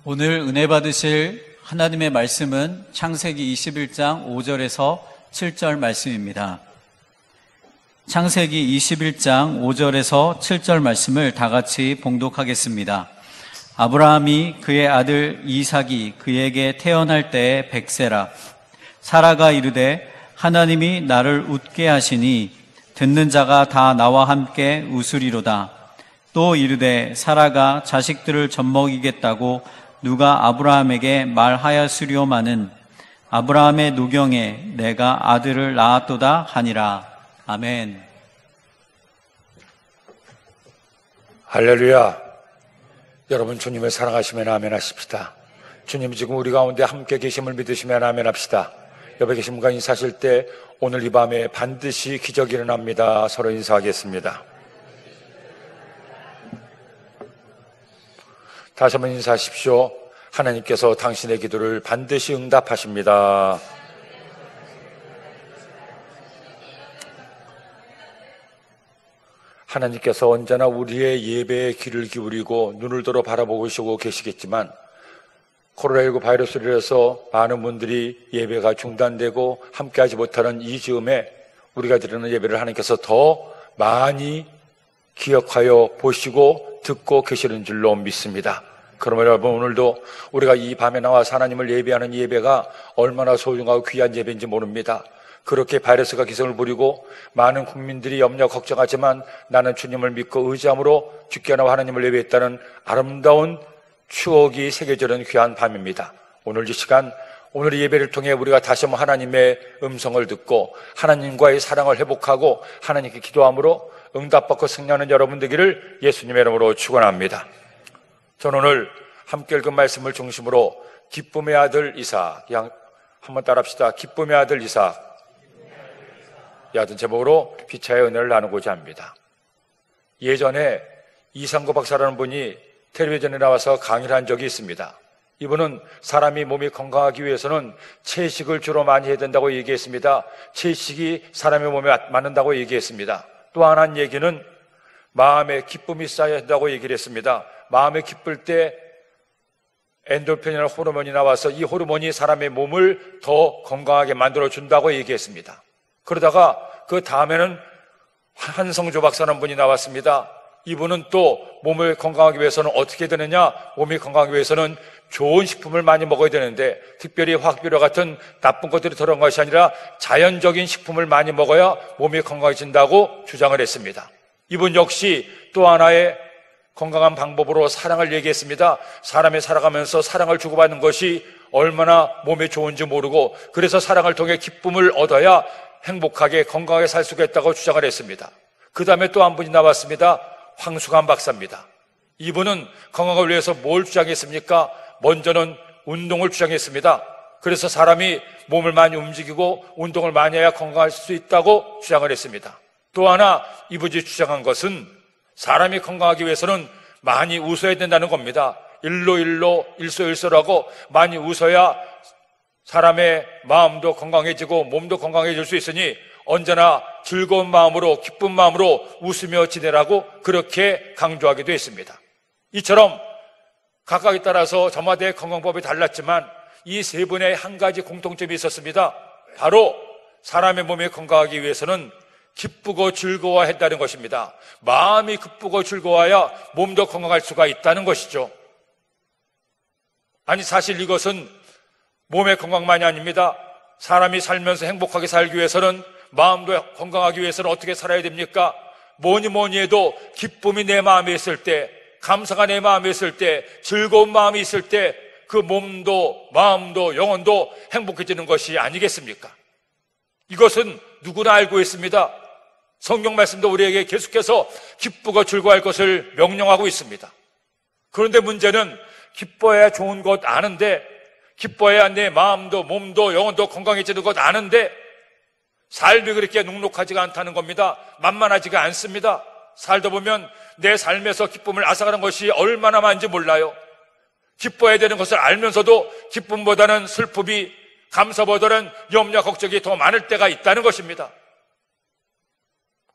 오늘 은혜 받으실 하나님의 말씀은 창세기 21장 5절에서 7절 말씀입니다. 창세기 21장 5절에서 7절 말씀을 다 같이 봉독하겠습니다. 아브라함이 그의 아들 이삭이 그에게 태어날 때에 100세라. 사라가 이르되 하나님이 나를 웃게 하시니 듣는 자가 다 나와 함께 웃으리로다. 또 이르되 사라가 자식들을 젖먹이겠다고 누가 아브라함에게 말하였으리오마는 아브라함의 노경에 내가 아들을 낳았도다 하니라. 아멘. 할렐루야. 여러분, 주님을 사랑하시면 아멘 하십시다. 주님 지금 우리 가운데 함께 계심을 믿으시면 아멘 합시다. 옆에 계신 분과 인사하실 때 오늘 이 밤에 반드시 기적이 일어납니다. 서로 인사하겠습니다. 다시 한번 인사하십시오. 하나님께서 당신의 기도를 반드시 응답하십니다. 하나님께서 언제나 우리의 예배에 귀를 기울이고 눈을 들어 바라보고 계시겠지만 코로나19 바이러스로 인해서 많은 분들이 예배가 중단되고 함께하지 못하는 이 즈음에 우리가 드리는 예배를 하나님께서 더 많이 기억하여 보시고 듣고 계시는 줄로 믿습니다. 그러면 여러분, 오늘도 우리가 이 밤에 나와서 하나님을 예배하는 예배가 얼마나 소중하고 귀한 예배인지 모릅니다. 그렇게 바이러스가 기승을 부리고 많은 국민들이 염려 걱정하지만 나는 주님을 믿고 의지함으로 주께 나와 하나님을 예배했다는 아름다운 추억이 새겨지는 귀한 밤입니다. 오늘 이 시간, 오늘 예배를 통해 우리가 다시 한번 하나님의 음성을 듣고 하나님과의 사랑을 회복하고 하나님께 기도함으로 응답받고 승리하는 여러분 되기를 예수님의 이름으로 축원합니다. 저는 오늘 함께 읽은 말씀을 중심으로 기쁨의 아들 이삭, 한번 따라합시다. 기쁨의 아들 이삭, 같은 제목으로 피차의 은혜를 나누고자 합니다. 예전에 이상구 박사라는 분이 텔레비전에 나와서 강의를 한 적이 있습니다. 이분은 사람이 몸이 건강하기 위해서는 채식을 주로 많이 해야 된다고 얘기했습니다. 채식이 사람의 몸에 맞는다고 얘기했습니다. 또 한 얘기는 마음에 기쁨이 쌓여야 한다고 얘기를 했습니다. 마음에 기쁠 때 엔돌핀이라는 호르몬이 나와서 이 호르몬이 사람의 몸을 더 건강하게 만들어준다고 얘기했습니다. 그러다가 그 다음에는 한성조 박사라는 분이 나왔습니다. 이분은 또 몸을 건강하기 위해서는 어떻게 되느냐? 몸이 건강하기 위해서는 좋은 식품을 많이 먹어야 되는데 특별히 화학비료 같은 나쁜 것들이 들어간 것이 아니라 자연적인 식품을 많이 먹어야 몸이 건강해진다고 주장을 했습니다. 이분 역시 또 하나의 건강한 방법으로 사랑을 얘기했습니다. 사람이 살아가면서 사랑을 주고받는 것이 얼마나 몸에 좋은지 모르고 그래서 사랑을 통해 기쁨을 얻어야 행복하게 건강하게 살 수가 있다고 주장을 했습니다. 그 다음에 또 한 분이 나왔습니다. 황수관 박사입니다. 이분은 건강을 위해서 뭘 주장했습니까? 먼저는 운동을 주장했습니다. 그래서 사람이 몸을 많이 움직이고 운동을 많이 해야 건강할 수 있다고 주장을 했습니다. 또 하나 이분이 주장한 것은 사람이 건강하기 위해서는 많이 웃어야 된다는 겁니다. 일로 일소일소라고 많이 웃어야 사람의 마음도 건강해지고 몸도 건강해질 수 있으니 언제나 즐거운 마음으로 기쁜 마음으로 웃으며 지내라고 그렇게 강조하기도 했습니다. 이처럼 각각에 따라서 저마다의 건강법이 달랐지만 이 세 분의 한 가지 공통점이 있었습니다. 바로 사람의 몸이 건강하기 위해서는 기쁘고 즐거워했다는 것입니다. 마음이 기쁘고 즐거워야 몸도 건강할 수가 있다는 것이죠. 아니, 사실 이것은 몸의 건강만이 아닙니다. 사람이 살면서 행복하게 살기 위해서는 마음도 건강하기 위해서는 어떻게 살아야 됩니까? 뭐니 해도 기쁨이 내 마음에 있을 때, 감사가 내 마음에 있을 때, 즐거운 마음이 있을 때 그 몸도 마음도 영혼도 행복해지는 것이 아니겠습니까? 이것은 누구나 알고 있습니다. 성경 말씀도 우리에게 계속해서 기쁘고 즐거워할 것을 명령하고 있습니다. 그런데 문제는 기뻐해야 좋은 것 아는데, 기뻐해야 내 마음도 몸도 영혼도 건강해지는 것 아는데 삶이 그렇게 눅눅하지가 않다는 겁니다. 만만하지가 않습니다. 살다 보면 내 삶에서 기쁨을 앗아가는 것이 얼마나 많은지 몰라요. 기뻐해야 되는 것을 알면서도 기쁨보다는 슬픔이, 감사보다는 염려 걱정이 더 많을 때가 있다는 것입니다.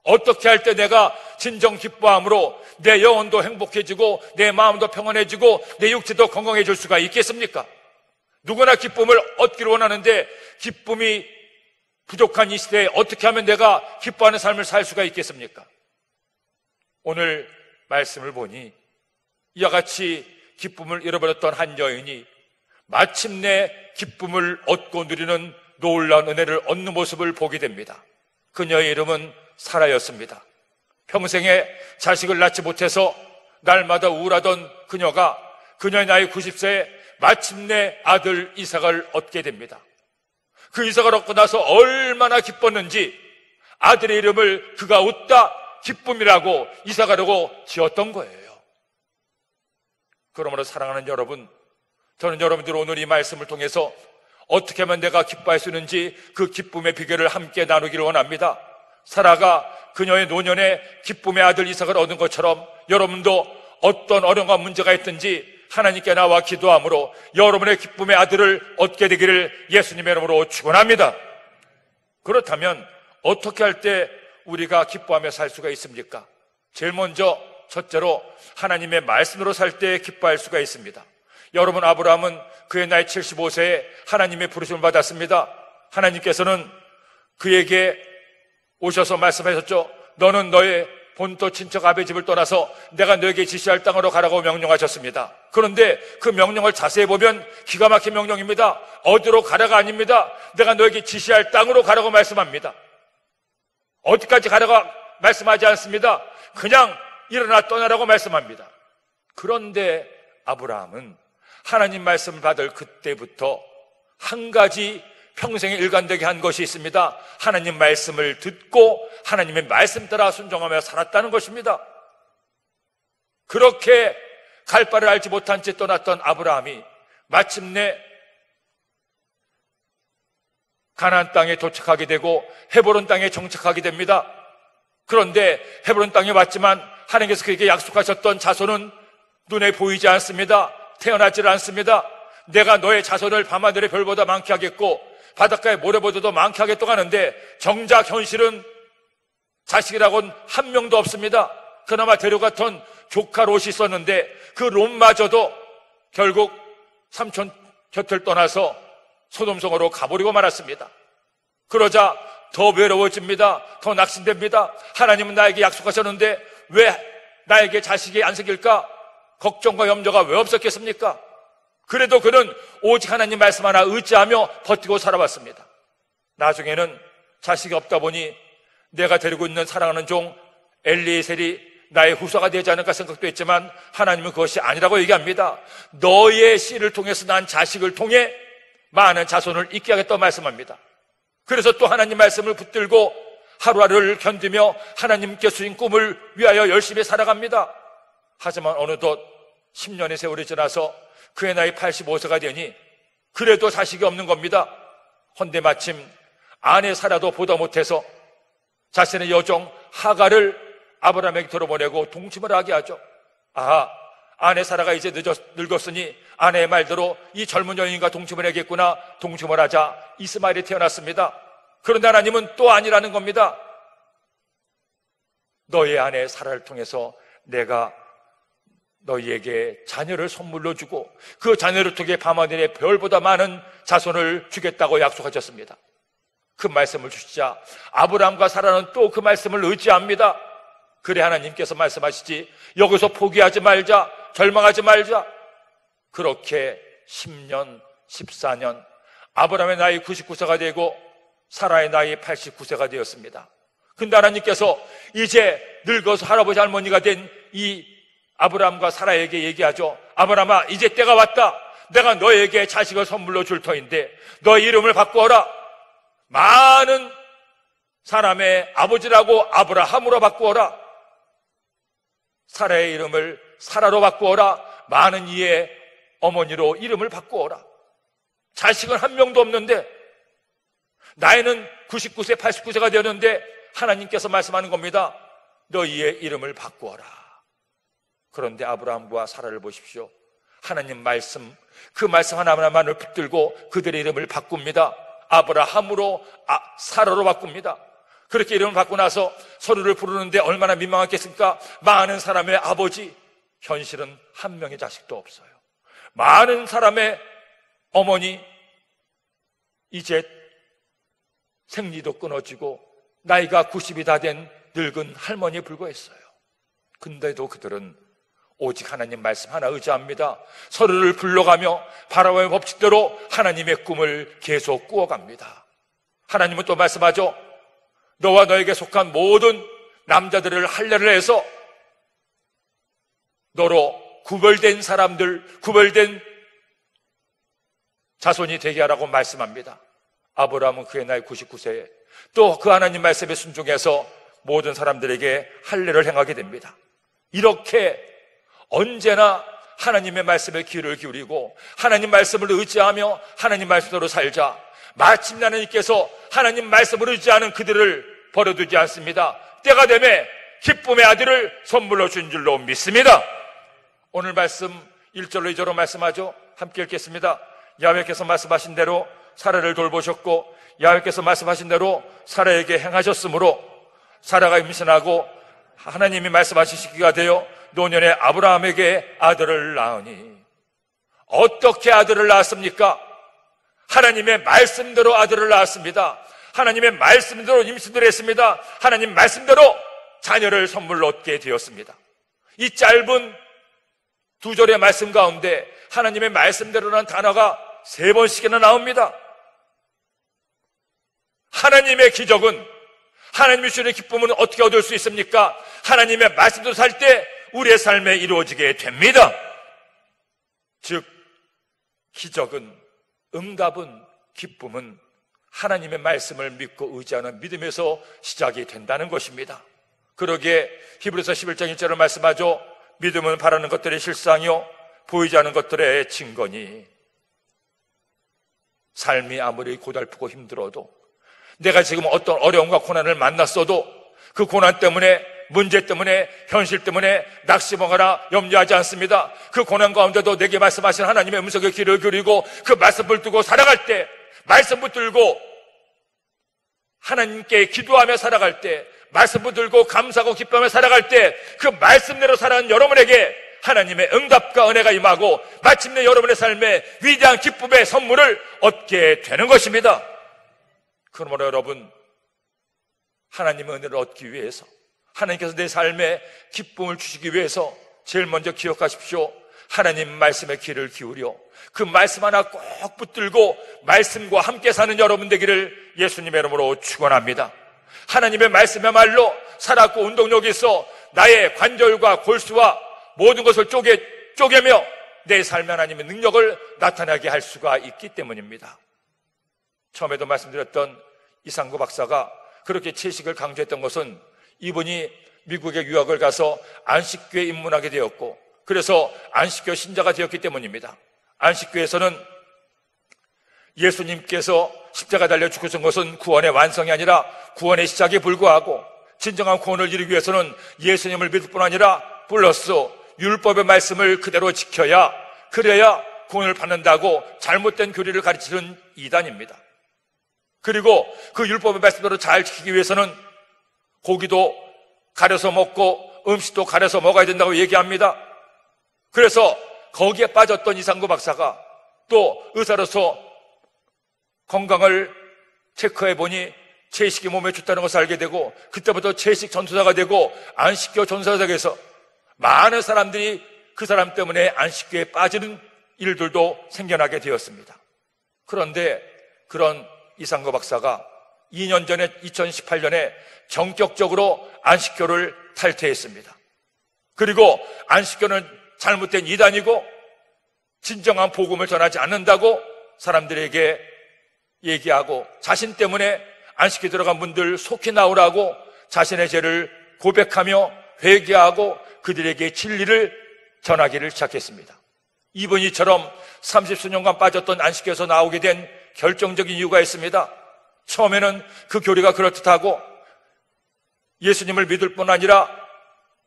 어떻게 할 때 내가 진정 기뻐함으로 내 영혼도 행복해지고 내 마음도 평안해지고 내 육체도 건강해질 수가 있겠습니까? 누구나 기쁨을 얻기를 원하는데 기쁨이 부족한 이 시대에 어떻게 하면 내가 기뻐하는 삶을 살 수가 있겠습니까? 오늘 말씀을 보니 이와 같이 기쁨을 잃어버렸던 한 여인이 마침내 기쁨을 얻고 누리는 놀라운 은혜를 얻는 모습을 보게 됩니다. 그녀의 이름은 사라였습니다. 평생에 자식을 낳지 못해서 날마다 우울하던 그녀가 그녀의 나이 90세에 마침내 아들 이삭을 얻게 됩니다. 그 이삭을 얻고 나서 얼마나 기뻤는지 아들의 이름을 그가 웃다 기쁨이라고 이삭하라고 지었던 거예요. 그러므로 사랑하는 여러분, 저는 여러분들 오늘 이 말씀을 통해서 어떻게 하면 내가 기뻐할 수 있는지 그 기쁨의 비결을 함께 나누기를 원합니다. 사라가 그녀의 노년에 기쁨의 아들 이삭을 얻은 것처럼 여러분도 어떤 어려움과 문제가 있든지 하나님께 나와 기도함으로 여러분의 기쁨의 아들을 얻게 되기를 예수님의 이름으로 축원합니다. 그렇다면 어떻게 할 때 우리가 기뻐하며 살 수가 있습니까? 제일 먼저 첫째로 하나님의 말씀으로 살 때 기뻐할 수가 있습니다. 여러분, 아브라함은 그의 나이 75세에 하나님의 부르심을 받았습니다. 하나님께서는 그에게 오셔서 말씀하셨죠. 너는 너의 본토 친척 아베 집을 떠나서 내가 너에게 지시할 땅으로 가라고 명령하셨습니다. 그런데 그 명령을 자세히 보면 기가 막힌 명령입니다. 어디로 가라가 아닙니다. 내가 너에게 지시할 땅으로 가라고 말씀합니다. 어디까지 가라고 말씀하지 않습니다. 그냥 일어나 떠나라고 말씀합니다. 그런데 아브라함은 하나님 말씀을 받을 그때부터 한 가지 평생에 일관되게 한 것이 있습니다. 하나님 말씀을 듣고 하나님의 말씀 따라 순종하며 살았다는 것입니다. 그렇게 갈 바를 알지 못한 채 떠났던 아브라함이 마침내 가나안 땅에 도착하게 되고 헤브론 땅에 정착하게 됩니다. 그런데 헤브론 땅에 왔지만 하나님께서 그에게 약속하셨던 자손은 눈에 보이지 않습니다. 태어나질 않습니다. 내가 너의 자손을 밤하늘의 별보다 많게 하겠고 바닷가의 모래보다도 많게 하겠다고 하는데 정작 현실은 자식이라고는 한 명도 없습니다. 그나마 데려갔던 조카 롯이 있었는데 그 롯마저도 결국 삼촌 곁을 떠나서 소돔성으로 가버리고 말았습니다. 그러자 더 외로워집니다. 더 낙심됩니다. 하나님은 나에게 약속하셨는데 왜 나에게 자식이 안 생길까? 걱정과 염려가 왜 없었겠습니까? 그래도 그는 오직 하나님 말씀 하나 의지하며 버티고 살아왔습니다. 나중에는 자식이 없다 보니 내가 데리고 있는 사랑하는 종 엘리에셀이 나의 후사가 되지 않을까 생각도 했지만 하나님은 그것이 아니라고 얘기합니다. 너의 씨를 통해서 난 자식을 통해 많은 자손을 있게 하겠다고 말씀합니다. 그래서 또 하나님 말씀을 붙들고 하루하루를 견디며 하나님께 주신 꿈을 위하여 열심히 살아갑니다. 하지만 어느덧 10년의 세월이 지나서 그의 나이 85세가 되니 그래도 자식이 없는 겁니다. 헌데 마침 아내 사라도 보다 못해서 자신의 여종 하가를 아브라함에게 들어보내고 동침을 하게 하죠. 아내 사라가 이제 늙었으니 아내의 말대로 이 젊은 여인과 동침을 하겠구나. 동침을 하자 이스마엘이 태어났습니다. 그런데 하나님은 또 아니라는 겁니다. 너의 아내 사라를 통해서 내가 너희에게 자녀를 선물로 주고 그 자녀를 통해 밤하늘의 별보다 많은 자손을 주겠다고 약속하셨습니다. 그 말씀을 주시자 아브라함과 사라는 또 그 말씀을 의지합니다. 그래 하나님께서 말씀하시지 여기서 포기하지 말자, 절망하지 말자. 그렇게 10년, 14년 아브라함의 나이 99세가 되고 사라의 나이 89세가 되었습니다. 근데 하나님께서 이제 늙어서 할아버지 할머니가 된 이 아브라함과 사라에게 얘기하죠. 아브라함아, 이제 때가 왔다. 내가 너에게 자식을 선물로 줄 터인데 너의 이름을 바꾸어라. 많은 사람의 아버지라고 아브라함으로 바꾸어라. 사라의 이름을 사라로 바꾸어라. 많은 이의 어머니로 이름을 바꾸어라. 자식은 한 명도 없는데 나이는 99세, 89세가 되었는데 하나님께서 말씀하는 겁니다. 너희의 이름을 바꾸어라. 그런데 아브라함과 사라를 보십시오. 하나님 말씀, 그 말씀 하나만을 붙들고 그들의 이름을 바꿉니다. 아브라함으로 사라로 바꿉니다. 그렇게 이름을 받고 나서 서로를 부르는데 얼마나 민망했겠습니까? 많은 사람의 아버지, 현실은 한 명의 자식도 없어요. 많은 사람의 어머니, 이제 생리도 끊어지고 나이가 90이 다 된 늙은 할머니에 불과했어요. 근데도 그들은 오직 하나님 말씀 하나 의지합니다. 서로를 불러가며 바라보의 법칙대로 하나님의 꿈을 계속 꾸어갑니다. 하나님은 또 말씀하죠. 너와 너에게 속한 모든 남자들을 할례를 해서 너로 구별된 사람들, 구별된 자손이 되게 하라고 말씀합니다. 아브라함은 그의 나이 99세에 또 그 하나님 말씀에 순종해서 모든 사람들에게 할례를 행하게 됩니다. 이렇게 언제나 하나님의 말씀에 귀를 기울이고 하나님 말씀을 의지하며 하나님 말씀으로 살자. 마침내 하나님께서 하나님 말씀을 의지하는 그들을 버려두지 않습니다. 때가 되매 기쁨의 아들을 선물로 준 줄로 믿습니다. 오늘 말씀 1절로 2절로 말씀하죠. 함께 읽겠습니다. 야훼께서 말씀하신 대로 사라를 돌보셨고 야훼께서 말씀하신 대로 사라에게 행하셨으므로 사라가 임신하고 하나님이 말씀하신 시기가 되어 노년에 아브라함에게 아들을 낳으니. 어떻게 아들을 낳았습니까? 하나님의 말씀대로 아들을 낳았습니다. 하나님의 말씀대로 임신을 했습니다. 하나님 말씀대로 자녀를 선물로 얻게 되었습니다. 이 짧은 2절의 말씀 가운데 하나님의 말씀대로라는 단어가 3번씩이나 나옵니다. 하나님의 기적은, 하나님이 주시는 기쁨은 어떻게 얻을 수 있습니까? 하나님의 말씀대로 살 때 우리의 삶에 이루어지게 됩니다. 즉 기적은, 응답은, 기쁨은 하나님의 말씀을 믿고 의지하는 믿음에서 시작이 된다는 것입니다. 그러기에 히브리서 11장 1절을 말씀하죠. 믿음은 바라는 것들의 실상이요 보이지 않는 것들의 증거니. 삶이 아무리 고달프고 힘들어도, 내가 지금 어떤 어려움과 고난을 만났어도 그 고난 때문에, 문제 때문에, 현실 때문에 낙심하거나 염려하지 않습니다. 그 고난 가운데도 내게 말씀하신 하나님의 음성에 귀를 기울이고 그 말씀 붙들고 살아갈 때, 말씀 붙들고 하나님께 기도하며 살아갈 때, 말씀 붙들고 감사하고 기뻐하며 살아갈 때, 그 말씀대로 살아가는 여러분에게 하나님의 응답과 은혜가 임하고 마침내 여러분의 삶에 위대한 기쁨의 선물을 얻게 되는 것입니다. 그러므로 여러분, 하나님의 은혜를 얻기 위해서, 하나님께서 내 삶에 기쁨을 주시기 위해서 제일 먼저 기억하십시오. 하나님 말씀에 귀를 기울여 그 말씀 하나 꼭 붙들고 말씀과 함께 사는 여러분 되기를 예수님의 이름으로 축원합니다. 하나님의 말씀이야말로 살았고 운동력이 있어 나의 관절과 골수와 모든 것을 쪼개며 내 삶에 하나님의 능력을 나타나게 할 수가 있기 때문입니다. 처음에도 말씀드렸던 이상구 박사가 그렇게 채식을 강조했던 것은 이분이 미국에 유학을 가서 안식교에 입문하게 되었고, 그래서 안식교 신자가 되었기 때문입니다. 안식교에서는 예수님께서 십자가 달려 죽으신 것은 구원의 완성이 아니라 구원의 시작에 불과하고, 진정한 구원을 이루기 위해서는 예수님을 믿을 뿐 아니라 플러스 율법의 말씀을 그대로 지켜야, 그래야 구원을 받는다고 잘못된 교리를 가르치는 이단입니다. 그리고 그 율법의 말씀대로 잘 지키기 위해서는 고기도 가려서 먹고 음식도 가려서 먹어야 된다고 얘기합니다. 그래서 거기에 빠졌던 이상구 박사가 또 의사로서 건강을 체크해 보니 채식이 몸에 좋다는 것을 알게 되고, 그때부터 채식 전도사가 되고 안식교 전도사가 돼서 많은 사람들이 그 사람 때문에 안식교에 빠지는 일들도 생겨나게 되었습니다. 그런데 그런 이상구 박사가 2년 전에 2018년에 전격적으로 안식교를 탈퇴했습니다. 그리고 안식교는 잘못된 이단이고 진정한 복음을 전하지 않는다고 사람들에게 얘기하고, 자신 때문에 안식교에 들어간 분들 속히 나오라고 자신의 죄를 고백하며 회개하고 그들에게 진리를 전하기를 시작했습니다. 이분이 이처럼 30수년간 빠졌던 안식교에서 나오게 된 결정적인 이유가 있습니다. 처음에는 그 교리가 그럴듯하고 예수님을 믿을 뿐 아니라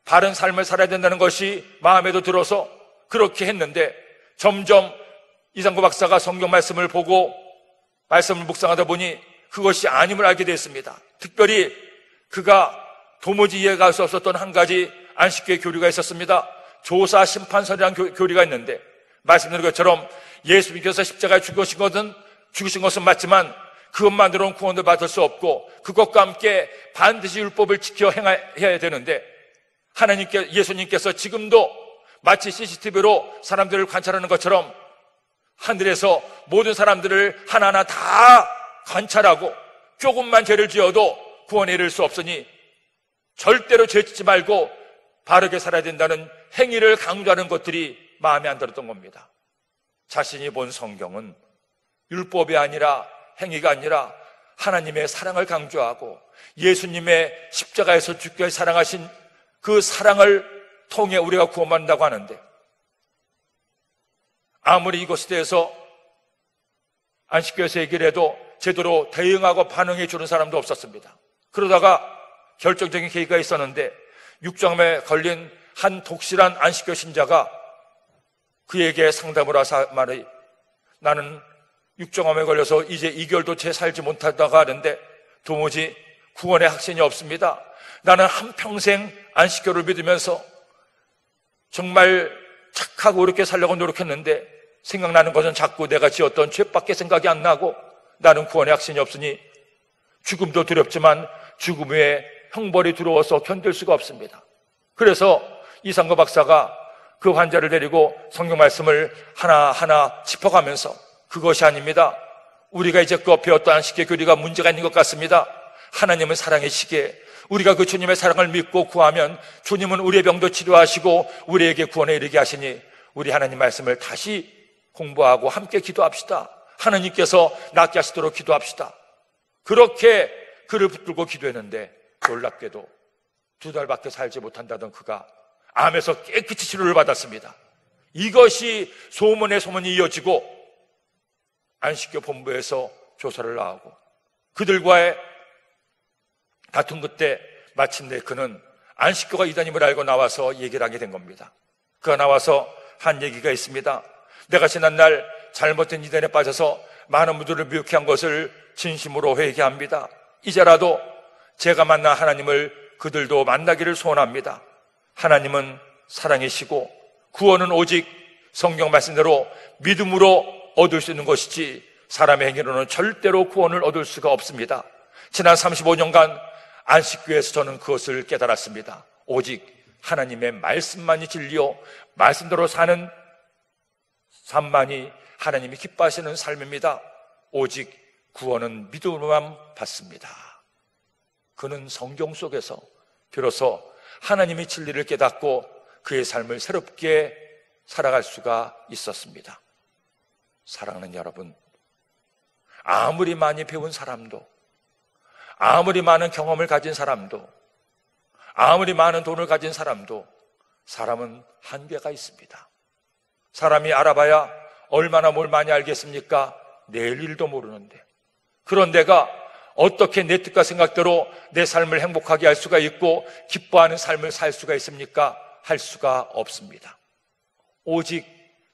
바른 삶을 살아야 된다는 것이 마음에도 들어서 그렇게 했는데, 점점 이상구 박사가 성경 말씀을 보고 말씀을 묵상하다 보니 그것이 아님을 알게 됐습니다. 특별히 그가 도무지 이해가 할 수 없었던 한 가지 안식교의 교리가 있었습니다. 조사 심판설이라는 교리가 있는데, 말씀드린 것처럼 예수님께서 십자가에 죽으신 것은 맞지만 그것만으로는 구원을 받을 수 없고, 그것과 함께 반드시 율법을 지켜 행해야 되는데, 예수님께서 지금도 마치 CCTV로 사람들을 관찰하는 것처럼 하늘에서 모든 사람들을 하나하나 다 관찰하고 조금만 죄를 지어도 구원에 이를 수 없으니 절대로 죄 짓지 말고 바르게 살아야 된다는 행위를 강조하는 것들이 마음에 안 들었던 겁니다. 자신이 본 성경은 율법이 아니라, 행위가 아니라 하나님의 사랑을 강조하고 예수님의 십자가에서 죽게 사랑하신 그 사랑을 통해 우리가 구원받는다고 하는데, 아무리 이것에 대해서 안식교에서 얘기를 해도 제대로 대응하고 반응해 주는 사람도 없었습니다. 그러다가 결정적인 계기가 있었는데, 육정암에 걸린 한 독실한 안식교 신자가 그에게 상담을 하사 말이, 나는 육정암에 걸려서 이제 2개월도 채 살지 못하다가 하는데 도무지 구원의 확신이 없습니다. 나는 한평생 안식교를 믿으면서 정말 착하고 그렇게 살려고 노력했는데 생각나는 것은 자꾸 내가 지었던 죄밖에 생각이 안 나고, 나는 구원의 확신이 없으니 죽음도 두렵지만 죽음 후에 형벌이 두려워서 견딜 수가 없습니다. 그래서 이상거 박사가 그 환자를 데리고 성경 말씀을 하나하나 짚어가면서, 그것이 아닙니다. 우리가 이제껏 배웠던 안식교 교리가 문제가 있는 것 같습니다. 하나님은 사랑이시기에 우리가 그 주님의 사랑을 믿고 구하면 주님은 우리의 병도 치료하시고 우리에게 구원에 이르게 하시니, 우리 하나님 말씀을 다시 공부하고 함께 기도합시다. 하나님께서 낫게 하시도록 기도합시다. 그렇게 그를 붙들고 기도했는데, 놀랍게도 2달밖에 살지 못한다던 그가 암에서 깨끗이 치료를 받았습니다. 이것이 소문에 소문이 이어지고 안식교 본부에서 조사를 나오고 그들과의 다툰 그때 마침내 그는 안식교가 이단임을 알고 나와서 얘기를 하게 된 겁니다. 그가 나와서 한 얘기가 있습니다. 내가 지난날 잘못된 이단에 빠져서 많은 분들을 미혹해 한 것을 진심으로 회개합니다. 이제라도 제가 만난 하나님을 그들도 만나기를 소원합니다. 하나님은 사랑이시고 구원은 오직 성경 말씀대로 믿음으로 얻을 수 있는 것이지 사람의 행위로는 절대로 구원을 얻을 수가 없습니다. 지난 35년간 안식교에서 저는 그것을 깨달았습니다. 오직 하나님의 말씀만이 진리요, 말씀대로 사는 삶만이 하나님이 기뻐하시는 삶입니다. 오직 구원은 믿음으로만 받습니다. 그는 성경 속에서 비로소 하나님의 진리를 깨닫고 그의 삶을 새롭게 살아갈 수가 있었습니다. 사랑하는 여러분, 아무리 많이 배운 사람도, 아무리 많은 경험을 가진 사람도, 아무리 많은 돈을 가진 사람도 사람은 한계가 있습니다. 사람이 알아봐야 얼마나 뭘 많이 알겠습니까? 내일 일도 모르는데. 그런 내가 어떻게 내 뜻과 생각대로 내 삶을 행복하게 할 수가 있고 기뻐하는 삶을 살 수가 있습니까? 할 수가 없습니다. 오직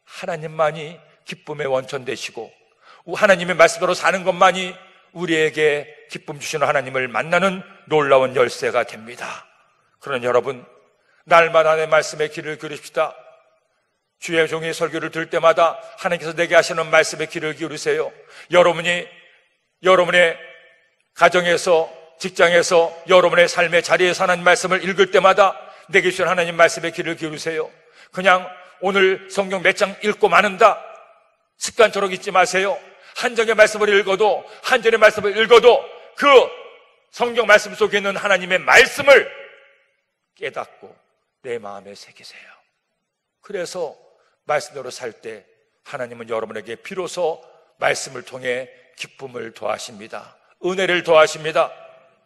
하나님만이 기쁨의 원천 되시고 하나님의 말씀대로 사는 것만이 우리에게 기쁨 주시는 하나님을 만나는 놀라운 열쇠가 됩니다. 그러나 여러분, 날마다 내 말씀의 귀를 기울입시다. 주의 종의 설교를 들을 때마다 하나님께서 내게 하시는 말씀의 귀를 기울이세요. 여러분의 가정에서, 직장에서, 여러분의 삶의 자리에서 하나님 말씀을 읽을 때마다 내게 주신 하나님 말씀의 귀를 기울이세요. 그냥 오늘 성경 몇 장 읽고 마는다 습관처럼 잊지 마세요. 한 장의 말씀을 읽어도, 한 절의 말씀을 읽어도 그 성경 말씀 속에 있는 하나님의 말씀을 깨닫고 내 마음에 새기세요. 그래서 말씀대로 살 때 하나님은 여러분에게 비로소 말씀을 통해 기쁨을 더하십니다. 은혜를 더하십니다.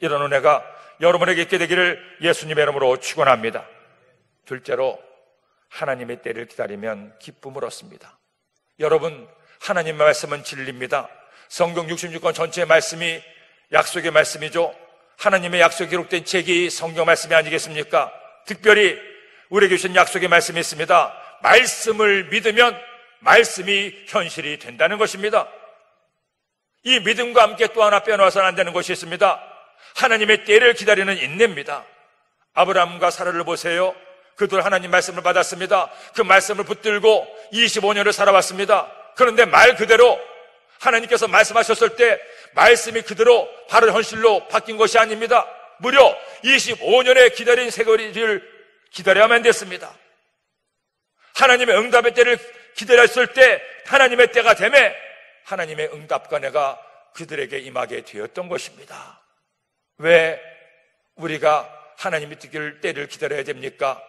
이런 은혜가 여러분에게 있게 되기를 예수님의 이름으로 축원합니다. 둘째로, 하나님의 때를 기다리면 기쁨을 얻습니다. 여러분, 하나님의 말씀은 진리입니다. 성경 66권 전체의 말씀이 약속의 말씀이죠. 하나님의 약속이 기록된 책이 성경 말씀이 아니겠습니까? 특별히 우리에게 주신 약속의 말씀이 있습니다. 말씀을 믿으면 말씀이 현실이 된다는 것입니다. 이 믿음과 함께 또 하나 빼놓아서는 안 되는 것이 있습니다. 하나님의 때를 기다리는 인내입니다. 아브라함과 사라를 보세요. 그들 하나님 말씀을 받았습니다. 그 말씀을 붙들고 25년을 살아왔습니다. 그런데 말 그대로 하나님께서 말씀하셨을 때 말씀이 그대로 바로 현실로 바뀐 것이 아닙니다. 무려 25년의 기다린 세월을 기다려야만 됐습니다. 하나님의 응답의 때를 기다렸을 때 하나님의 때가 되매 하나님의 응답과 내가 그들에게 임하게 되었던 것입니다. 왜 우리가 하나님이 뜨길 때를 기다려야 됩니까?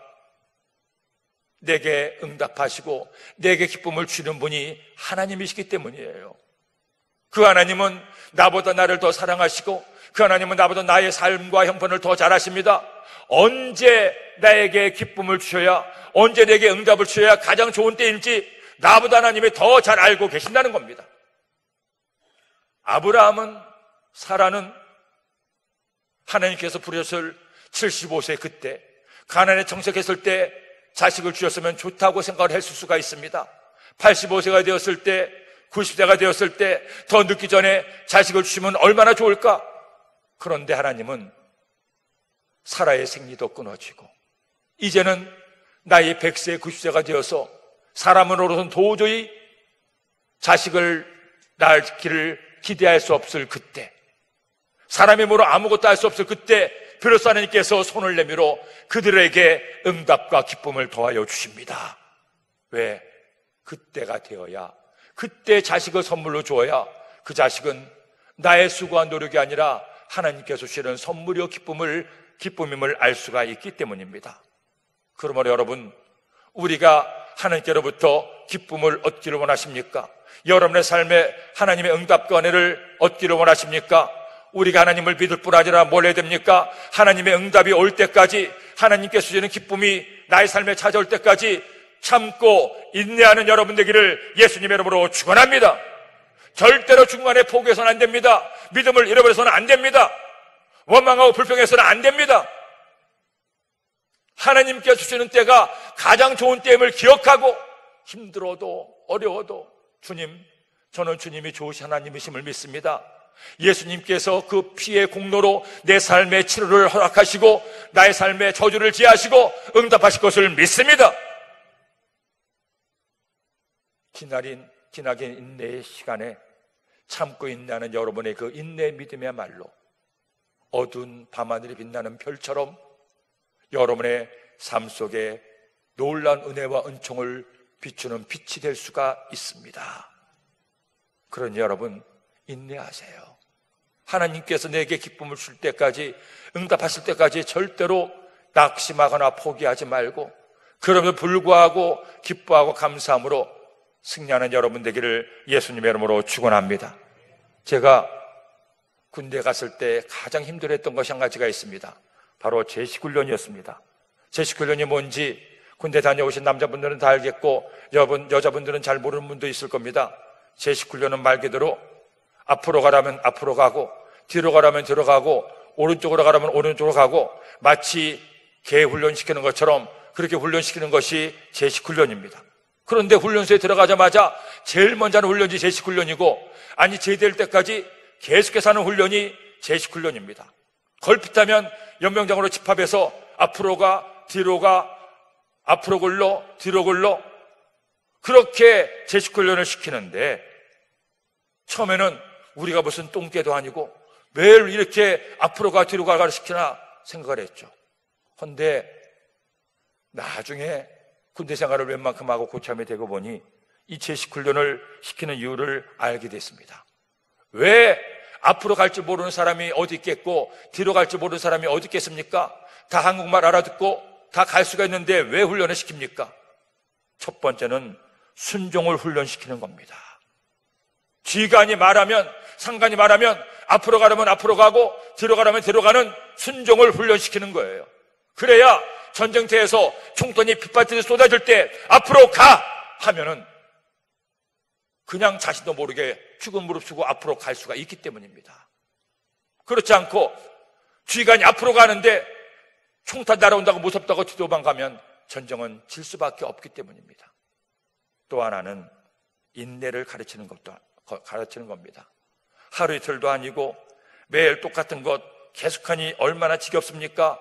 내게 응답하시고 내게 기쁨을 주는 분이 하나님이시기 때문이에요. 그 하나님은 나보다 나를 더 사랑하시고 그 하나님은 나보다 나의 삶과 형편을 더 잘 아십니다. 언제 나에게 기쁨을 주셔야, 언제 내게 응답을 주셔야 가장 좋은 때인지 나보다 하나님이 더 잘 알고 계신다는 겁니다. 아브라함은, 사라는 하나님께서 부르셨을 75세 그때 가나안에 정착했을 때 자식을 주셨으면 좋다고 생각을 했을 수가 있습니다. 85세가 되었을 때, 90세가 되었을 때 더 늦기 전에 자식을 주시면 얼마나 좋을까? 그런데 하나님은 사라의 생리도 끊어지고 이제는 나이 100세, 90세가 되어서 사람으로서는 도저히 자식을 낳기를 기대할 수 없을 그때, 사람의 몸으로 아무것도 할 수 없을 그때 비로소 하나님께서 손을 내밀어 그들에게 응답과 기쁨을 더하여 주십니다. 왜? 그때가 되어야, 그때 자식을 선물로 주어야 그 자식은 나의 수고와 노력이 아니라 하나님께서 주시는 선물이요 기쁨임을 알 수가 있기 때문입니다. 그러므로 여러분, 우리가 하나님께로부터 기쁨을 얻기를 원하십니까? 여러분의 삶에 하나님의 응답과 은혜를 얻기를 원하십니까? 우리가 하나님을 믿을 뿐 아니라 뭘 해야 됩니까? 하나님의 응답이 올 때까지, 하나님께서 주시는 기쁨이 나의 삶에 찾아올 때까지 참고 인내하는 여러분 되기를 예수님의 이름으로 축원합니다. 절대로 중간에 포기해서는 안 됩니다. 믿음을 잃어버려서는 안 됩니다. 원망하고 불평해서는 안 됩니다. 하나님께서 주시는 때가 가장 좋은 때임을 기억하고 힘들어도 어려워도 주님, 저는 주님이 좋으신 하나님이심을 믿습니다. 예수님께서 그 피의 공로로 내 삶의 치료를 허락하시고 나의 삶의 저주를 지하시고 응답하실 것을 믿습니다. 기나긴 인내의 시간에 참고 인내하는 여러분의 그 인내의 믿음이야말로 어두운 밤하늘이 빛나는 별처럼 여러분의 삶 속에 놀라운 은혜와 은총을 비추는 빛이 될 수가 있습니다. 그러니 여러분, 인내하세요. 하나님께서 내게 기쁨을 줄 때까지, 응답하실 때까지 절대로 낙심하거나 포기하지 말고 그럼에도 불구하고 기뻐하고 감사함으로 승리하는 여러분 되기를 예수님의 이름으로 축원합니다. 제가 군대 갔을 때 가장 힘들었던 것이 한 가지가 있습니다. 바로 제식훈련이었습니다. 제식훈련이 뭔지 군대 다녀오신 남자분들은 다 알겠고 여자분들은 잘 모르는 분도 있을 겁니다. 제식훈련은 말 그대로 앞으로 가라면 앞으로 가고 뒤로 가라면 뒤로 가고 오른쪽으로 가라면 오른쪽으로 가고 마치 개 훈련시키는 것처럼 그렇게 훈련시키는 것이 제식훈련입니다. 그런데 훈련소에 들어가자마자 제일 먼저 하는 훈련이 제식훈련이고, 아니 제대할 때까지 계속해서 하는 훈련이 제식훈련입니다. 걸핏하면 연병장으로 집합해서 앞으로 가, 뒤로 가, 앞으로 굴러, 뒤로 굴러, 그렇게 제식훈련을 시키는데 처음에는 우리가 무슨 똥개도 아니고 매일 이렇게 앞으로 가, 뒤로 가를 시키나 생각을 했죠. 그런데 나중에 군대 생활을 웬만큼 하고 고참이 되고 보니 이 제식훈련을 시키는 이유를 알게 됐습니다. 왜 앞으로 갈 줄 모르는 사람이 어디 있겠고 뒤로 갈 줄 모르는 사람이 어디 있겠습니까? 다 한국말 알아듣고 다 갈 수가 있는데 왜 훈련을 시킵니까? 첫 번째는 순종을 훈련시키는 겁니다. 지휘관이 말하면, 상관이 말하면 앞으로 가려면 앞으로 가고 뒤로 가려면 뒤로 가는 순종을 훈련시키는 거예요. 그래야 전쟁터에서 총선이 빗발들이 쏟아질 때 앞으로 가! 하면은 그냥 자신도 모르게 죽은 무릎쓰고 앞으로 갈 수가 있기 때문입니다. 그렇지 않고 지휘관이 앞으로 가는데 총탄 날아온다고 무섭다고 뒤도만 가면 전쟁은 질 수밖에 없기 때문입니다. 또 하나는 인내를 가르치는 겁니다. 하루 이틀도 아니고 매일 똑같은 것 계속하니 얼마나 지겹습니까?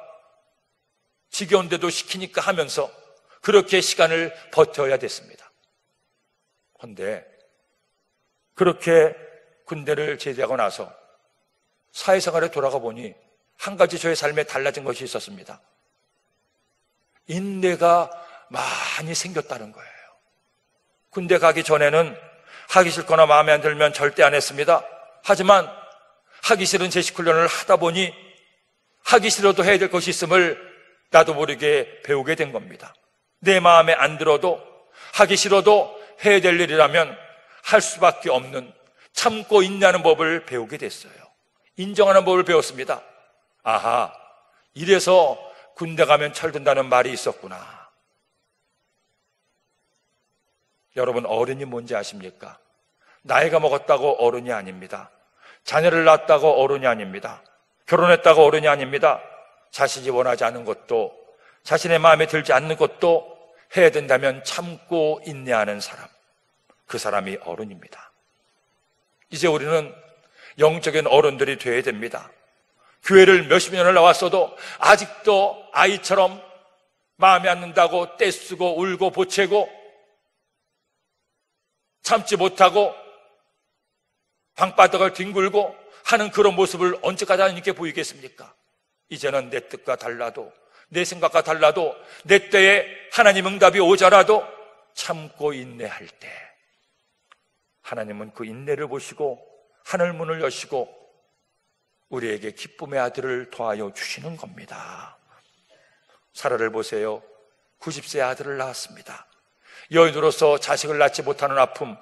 지겨운데도 시키니까 하면서 그렇게 시간을 버텨야 됐습니다. 그런데 그렇게 군대를 제대하고 나서 사회생활에 돌아가 보니 한 가지 저의 삶에 달라진 것이 있었습니다. 인내가 많이 생겼다는 거예요. 군대 가기 전에는 하기 싫거나 마음에 안 들면 절대 안 했습니다. 하지만 하기 싫은 제식 훈련을 하다 보니 하기 싫어도 해야 될 것이 있음을 나도 모르게 배우게 된 겁니다. 내 마음에 안 들어도 하기 싫어도 해야 될 일이라면 할 수밖에 없는 참고 인내하는 법을 배우게 됐어요. 인정하는 법을 배웠습니다. 아하, 이래서 군대 가면 철든다는 말이 있었구나. 여러분, 어른이 뭔지 아십니까? 나이가 먹었다고 어른이 아닙니다. 자녀를 낳았다고 어른이 아닙니다. 결혼했다고 어른이 아닙니다. 자신이 원하지 않은 것도, 자신의 마음에 들지 않는 것도 해야 된다면 참고 인내하는 사람, 그 사람이 어른입니다. 이제 우리는 영적인 어른들이 되어야 됩니다. 교회를 몇십 년을 나왔어도 아직도 아이처럼 마음에 안 든다고 떼쓰고 울고 보채고 참지 못하고 방바닥을 뒹굴고 하는 그런 모습을 언제까지 하나님께 보이겠습니까? 이제는 내 뜻과 달라도, 내 생각과 달라도, 내 때에 하나님 응답이 오자라도 참고 인내할 때 하나님은 그 인내를 보시고 하늘 문을 여시고 우리에게 기쁨의 아들을 더하여 주시는 겁니다. 사라를 보세요. 90세 아들을 낳았습니다. 여인으로서 자식을 낳지 못하는 아픔,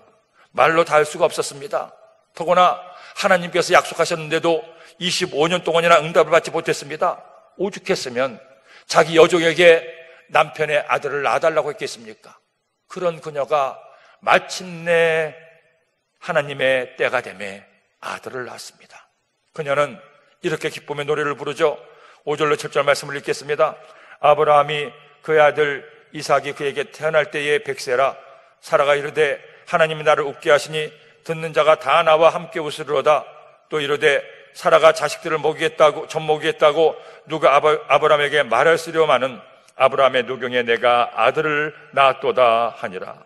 말로 다 할 수가 없었습니다. 더구나 하나님께서 약속하셨는데도 25년 동안이나 응답을 받지 못했습니다. 오죽했으면 자기 여종에게 남편의 아들을 낳아달라고 했겠습니까? 그런 그녀가 마침내 하나님의 때가 되매 아들을 낳았습니다. 그녀는 이렇게 기쁨의 노래를 부르죠. 5절로 7절 말씀을 읽겠습니다. 아브라함이 그의 아들 이삭이 그에게 태어날 때에 백세라. 사라가 이르되 하나님이 나를 웃게 하시니 듣는 자가 다 나와 함께 웃으리로다. 또 이르되 사라가 자식들을 젖먹이겠다고 누가 아브라함에게 말하시려마는 아브라함의 노경에 내가 아들을 낳았도다 하니라.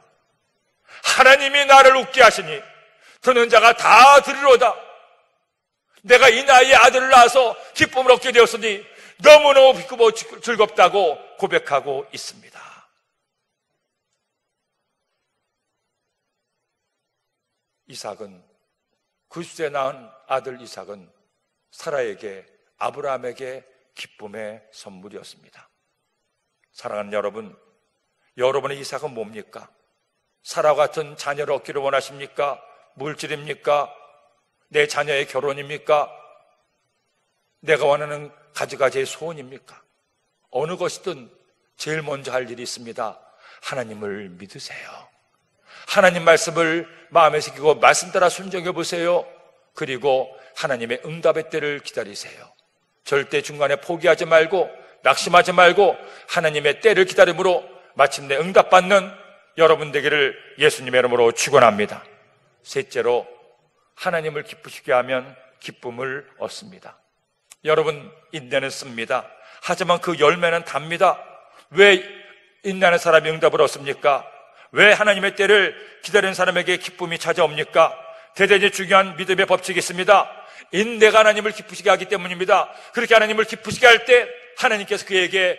하나님이 나를 웃게 하시니 듣는 자가 다 들으로다. 내가 이 나이에 아들을 낳아서 기쁨을 얻게 되었으니 너무너무 기쁘고 즐겁다고 고백하고 있습니다. 이삭은 90세 낳은 아들 이삭은 사라에게, 아브라함에게 기쁨의 선물이었습니다. 사랑하는 여러분, 여러분의 이삭은 뭡니까? 사라와 같은 자녀를 얻기를 원하십니까? 물질입니까? 내 자녀의 결혼입니까? 내가 원하는 가지가지의 소원입니까? 어느 것이든 제일 먼저 할 일이 있습니다. 하나님을 믿으세요. 하나님 말씀을 마음에 새기고 말씀 따라 순종해 보세요. 그리고 하나님의 응답의 때를 기다리세요. 절대 중간에 포기하지 말고 낙심하지 말고 하나님의 때를 기다림으로 마침내 응답받는 여러분 되기를 예수님의 이름으로 축원합니다. 셋째로, 하나님을 기쁘시게 하면 기쁨을 얻습니다. 여러분, 인내는 씁니다. 하지만 그 열매는 답니다. 왜 인내하는 사람이 응답을 얻습니까? 왜 하나님의 때를 기다리는 사람에게 기쁨이 찾아옵니까? 대단히 중요한 믿음의 법칙이 있습니다. 인내가 하나님을 기쁘시게 하기 때문입니다. 그렇게 하나님을 기쁘시게 할 때 하나님께서 그에게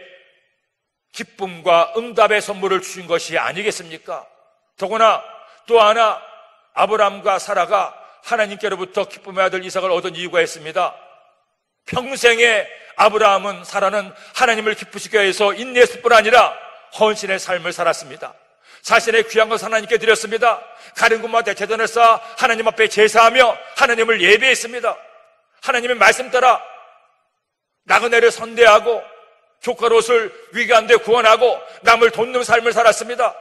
기쁨과 응답의 선물을 주신 것이 아니겠습니까? 더구나 또 하나, 아브라함과 사라가 하나님께로부터 기쁨의 아들 이삭을 얻은 이유가 있습니다. 평생에 아브라함은, 사라는 하나님을 기쁘시게 해서 인내했을 뿐 아니라 헌신의 삶을 살았습니다. 자신의 귀한 것을 하나님께 드렸습니다. 가는 곳마다 제단을 쌓아 하나님 앞에 제사하며 하나님을 예배했습니다. 하나님의 말씀 따라 나그네를 선대하고 조카롯을 위기한데 구원하고 남을 돕는 삶을 살았습니다.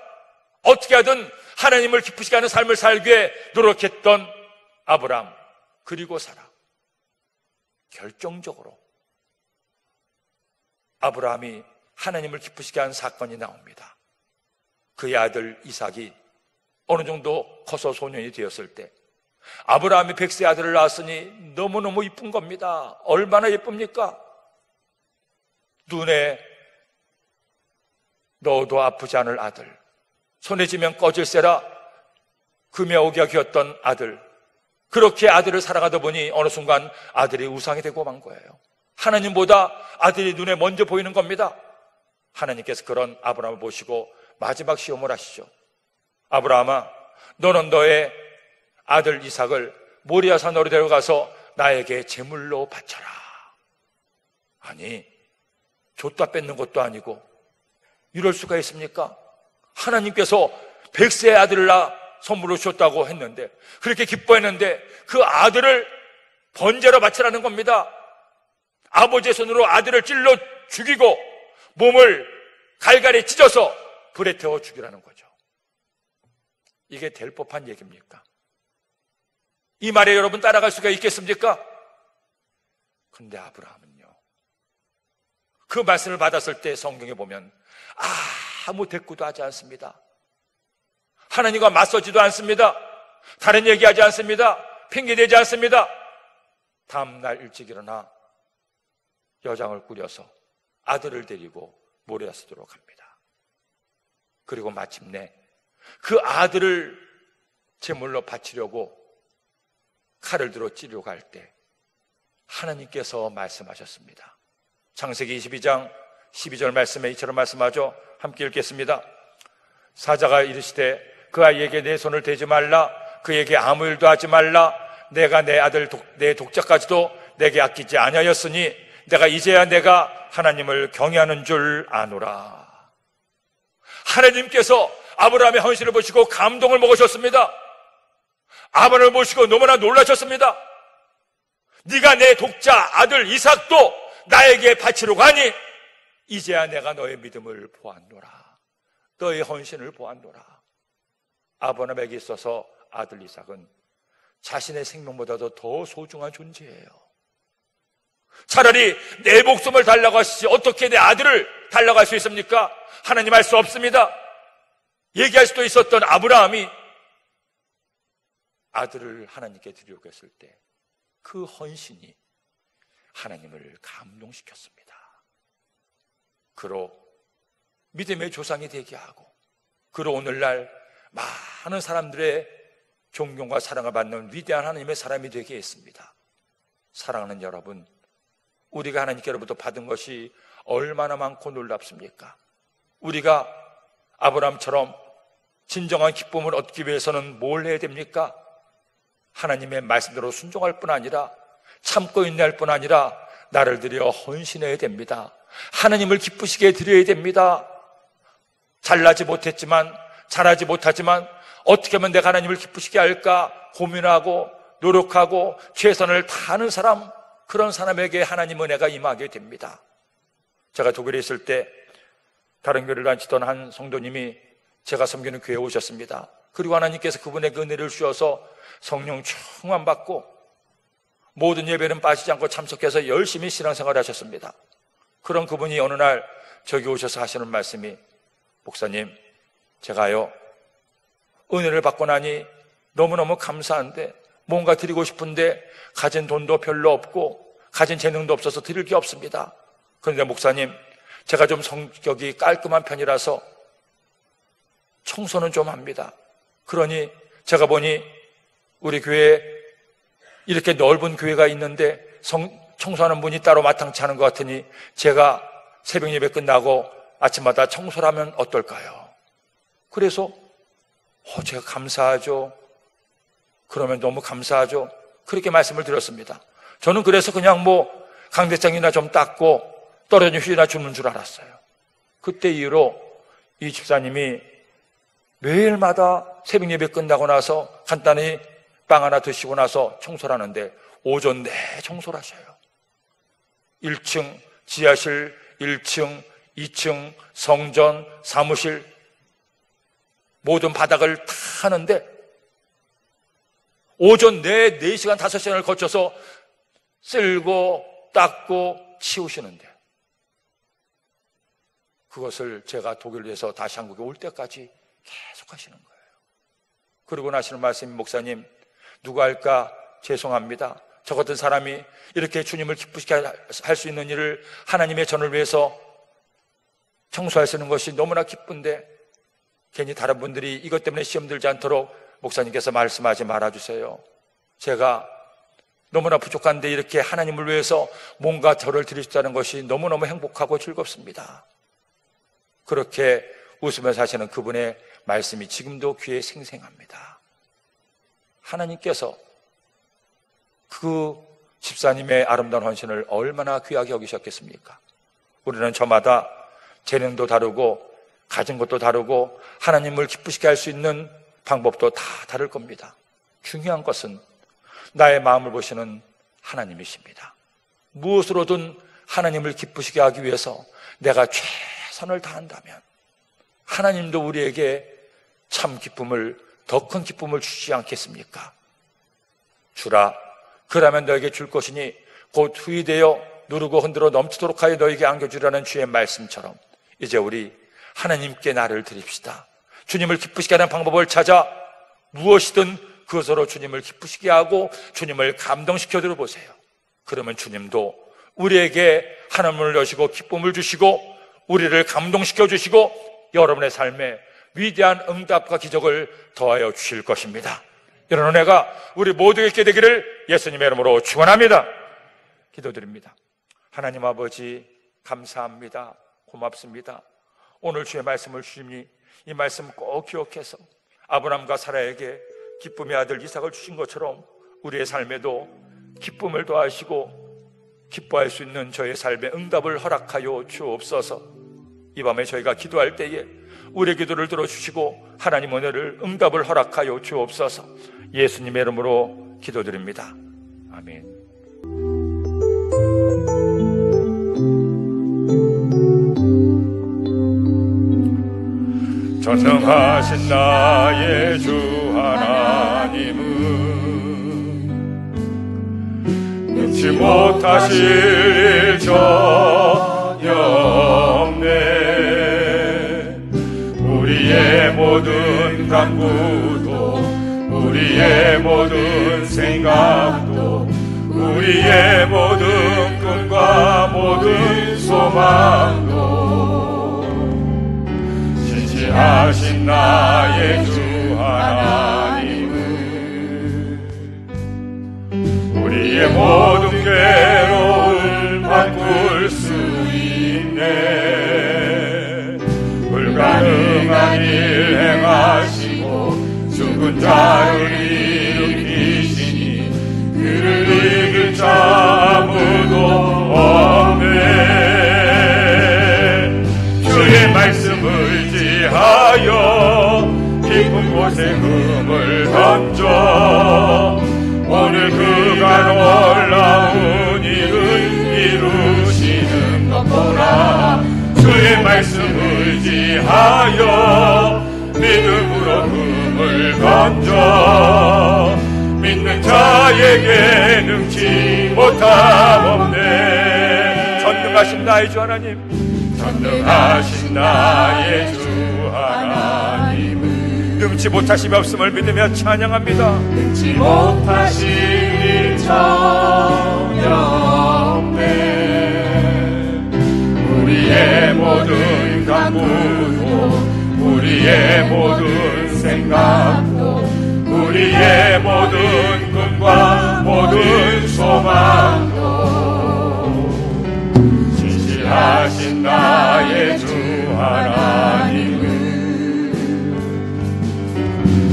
어떻게 하든 하나님을 기쁘시게 하는 삶을 살기 위해 노력했던 아브라함, 그리고 사라. 결정적으로 아브라함이 하나님을 기쁘시게 한 사건이 나옵니다. 그의 아들 이삭이 어느 정도 커서 소년이 되었을 때 아브라함이 100세 아들을 낳았으니 너무너무 이쁜 겁니다. 얼마나 예쁩니까? 눈에 넣어도 아프지 않을 아들, 손에 쥐면 꺼질세라 금에 오기가 귀었던 아들, 그렇게 아들을 사랑하다 보니 어느 순간 아들이 우상이 되고 만 거예요. 하나님보다 아들이 눈에 먼저 보이는 겁니다. 하나님께서 그런 아브라함을 보시고 마지막 시험을 하시죠. 아브라함아, 너는 너의 아들 이삭을 모리아 산으로 데려가서 나에게 제물로 바쳐라. 아니, 줬다 뺏는 것도 아니고 이럴 수가 있습니까? 하나님께서 100세의 아들을 낳아 선물로 줬다고 했는데, 그렇게 기뻐했는데 그 아들을 번제로 바치라는 겁니다. 아버지의 손으로 아들을 찔러 죽이고 몸을 갈갈이 찢어서 불에 태워 죽이라는 거죠. 이게 될 법한 얘기입니까? 이 말에 여러분 따라갈 수가 있겠습니까? 근데 아브라함은요, 그 말씀을 받았을 때 성경에 보면 아무 대꾸도 하지 않습니다. 하나님과 맞서지도 않습니다. 다른 얘기하지 않습니다. 핑계대지 않습니다. 다음날 일찍 일어나 여장을 꾸려서 아들을 데리고 모리아산으로 갑니다. 그리고 마침내 그 아들을 제물로 바치려고 칼을 들어 찌르려 갈 때 하나님께서 말씀하셨습니다. 창세기 22장 12절 말씀에 이처럼 말씀하죠. 함께 읽겠습니다. 사자가 이르시되 그 아이에게 내 손을 대지 말라, 그에게 아무 일도 하지 말라. 내가 내 아들 내 독자까지도 내게 아끼지 아니하였으니 내가 이제야 내가 하나님을 경외하는 줄 아노라. 하나님께서 아브라함의 헌신을 보시고 감동을 먹으셨습니다. 아브라함을 보시고 너무나 놀라셨습니다. 네가 내 독자 아들 이삭도 나에게 바치러 가니 이제야 내가 너의 믿음을 보았노라. 너의 헌신을 보았노라. 아브라함에게 있어서 아들 이삭은 자신의 생명보다도 더 소중한 존재예요. 차라리 내 목숨을 달라고 하시지 어떻게 내 아들을 달라고 할 수 있습니까? 하나님 할 수 없습니다. 얘기할 수도 있었던 아브라함이 아들을 하나님께 드리려고 했을 때 그 헌신이 하나님을 감동시켰습니다. 그로 믿음의 조상이 되게 하고, 그로 오늘날 많은 사람들의 존경과 사랑을 받는 위대한 하나님의 사람이 되게 했습니다. 사랑하는 여러분, 우리가 하나님께로부터 받은 것이 얼마나 많고 놀랍습니까? 우리가 아브라함처럼 진정한 기쁨을 얻기 위해서는 뭘 해야 됩니까? 하나님의 말씀대로 순종할 뿐 아니라, 참고 인내할 뿐 아니라 나를 들여 헌신해야 됩니다. 하나님을 기쁘시게 드려야 됩니다. 잘나지 못했지만, 잘하지 못하지만 어떻게 하면 내가 하나님을 기쁘시게 할까 고민하고 노력하고 최선을 다하는 사람, 그런 사람에게 하나님 은혜가 임하게 됩니다. 제가 독일에 있을 때 다른 교회를 다니시던 한 성도님이 제가 섬기는 교회에 오셨습니다. 그리고 하나님께서 그분의 그 은혜를 주셔서 성령 충만 받고 모든 예배는 빠지지 않고 참석해서 열심히 신앙생활을 하셨습니다. 그런 그분이 어느 날 저기 오셔서 하시는 말씀이, 목사님, 제가요 은혜를 받고 나니 너무너무 감사한데 뭔가 드리고 싶은데 가진 돈도 별로 없고 가진 재능도 없어서 드릴 게 없습니다. 그런데 목사님, 제가 좀 성격이 깔끔한 편이라서 청소는 좀 합니다. 그러니 제가 보니 우리 교회에 이렇게 넓은 교회가 있는데 청소하는 분이 따로 마땅치 않은 것 같으니 제가 새벽 예배 끝나고 아침마다 청소를 하면 어떨까요? 그래서 제가 감사하죠. 그러면 너무 감사하죠. 그렇게 말씀을 드렸습니다. 저는 그래서 그냥 강대장이나 좀 닦고 떨어진 휴지나 주는 줄 알았어요. 그때 이후로 이 집사님이 매일마다 새벽 예배 끝나고 나서 간단히 빵 하나 드시고 나서 청소를 하는데 오전 내 청소를 하셔요. 1층, 지하실, 1층, 2층, 성전, 사무실 모든 바닥을 다 하는데 오전 내 4시간, 5시간을 거쳐서 쓸고 닦고 치우시는데 그것을 제가 독일에서 다시 한국에 올 때까지 계속 하시는 거예요. 그러고 나시는 말씀이, 목사님, 누가 할까 죄송합니다. 저 같은 사람이 이렇게 주님을 기쁘시게 할 수 있는 일을 하나님의 전을 위해서 청소할 수 있는 것이 너무나 기쁜데 괜히 다른 분들이 이것 때문에 시험 들지 않도록 목사님께서 말씀하지 말아주세요. 제가 너무나 부족한데 이렇게 하나님을 위해서 뭔가 저를 드릴 수 있다는 것이 너무너무 행복하고 즐겁습니다. 그렇게 웃으면서 하시는 그분의 말씀이 지금도 귀에 생생합니다. 하나님께서 그 집사님의 아름다운 헌신을 얼마나 귀하게 여기셨겠습니까? 우리는 저마다 재능도 다르고 가진 것도 다르고 하나님을 기쁘시게 할 수 있는 방법도 다 다를 겁니다. 중요한 것은 나의 마음을 보시는 하나님이십니다. 무엇으로든 하나님을 기쁘시게 하기 위해서 내가 최선을 다한다면 하나님도 우리에게 참 기쁨을, 더 큰 기쁨을 주시지 않겠습니까? 주라, 그러면 너에게 줄 것이니 곧 후이되어 누르고 흔들어 넘치도록 하여 너에게 안겨주라는 주의 말씀처럼 이제 우리 하나님께 나를 드립시다. 주님을 기쁘시게 하는 방법을 찾아 무엇이든 그것으로 주님을 기쁘시게 하고 주님을 감동시켜 드려보세요. 그러면 주님도 우리에게 하나님을 여시고 기쁨을 주시고 우리를 감동시켜 주시고 여러분의 삶에 위대한 응답과 기적을 더하여 주실 것입니다. 이런 은혜가 우리 모두에게 있게 되기를 예수님의 이름으로 축원합니다. 기도드립니다. 하나님 아버지, 감사합니다. 고맙습니다. 오늘 주의 말씀을 주시니 이 말씀 꼭 기억해서 아브라함과 사라에게 기쁨의 아들 이삭을 주신 것처럼 우리의 삶에도 기쁨을 더하시고 기뻐할 수 있는 저의 삶에 응답을 허락하여 주옵소서. 이 밤에 저희가 기도할 때에 우리의 기도를 들어주시고 하나님 은혜를 응답을 허락하여 주옵소서. 예수님의 이름으로 기도드립니다. 아멘. 전능하신 나의 주 하나님은 능치 못하실 일 전혀 없네. 우리의 모든 간구도 우리의 모든 생각도 우리의 모든 꿈과 모든 소망도 하신 나의 주 하나님은 우리의 모든 괴로움을 바꿀 수 있네. 불가능한 일 행하시고 죽은 자를 일으키시니 그를 이길 자 아무도 없네. 주의 말씀을 하여 깊은 곳에 금을 던져 오늘 그가 놀라운 일을 이루시는 것 보라. 주의 말씀을 의지하여 믿음으로 금을 던져 믿는 자에게 능치 못함 없네. 전능하신 나의 주 하나님, 전능하신 나의 주 하나님은 능치 못하심이 없음을 믿으며 찬양합니다. 능치 못하실 일 전혀 없네. 우리의 모든 간구도 우리의 모든 생각도 우리의 모든 꿈과 모든 소망도 진실하신 나의 주 하나님은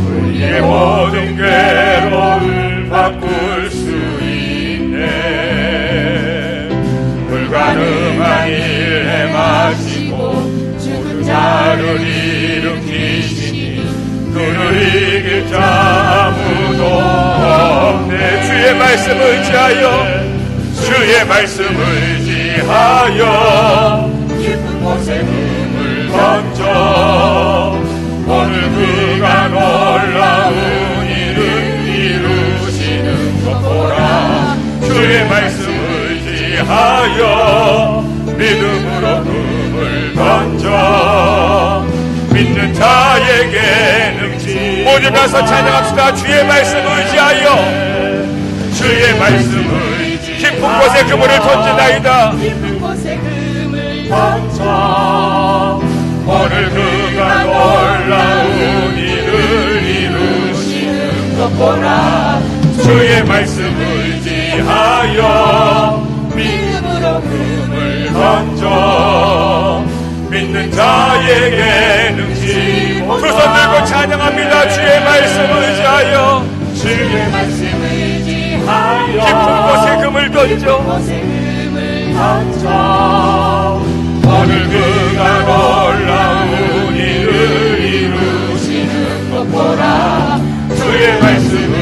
우리의 모든 괴로움을 바꿀 수 있네. 불가능한 일 행하시고 죽은 자를 일으키시니 그를 이길 자 아무도 없네. 주의 말씀을 의지하여 주의 말씀을 의지하여 깊은 곳에 금을 던져 오늘 그가 놀라운 일을 이루시는 것 보라. 주의 말씀을 의지하여 믿음으로 금을 던져 믿는 자에게 능치 모두 일어나서 찬양합시다. 주의 말씀을 의지하여 주의 말씀을 깊은 곳에 그물을 던지나이다. 깊은 곳에 그물 던져 오늘 그가 놀라운 일을 이루시는 것 보라. 주의 말씀을 의지하여 믿음으로 그물 던져 믿는 자에게 능치 두 손 들고 찬양합니다. 주의 말씀을 의지하여 주의 말씀을 의지하여 깊은 곳에 그물 던져 곳에 그물 던져 오늘 그가 놀라운 일을 이루시는 것 보라. 주의 말씀을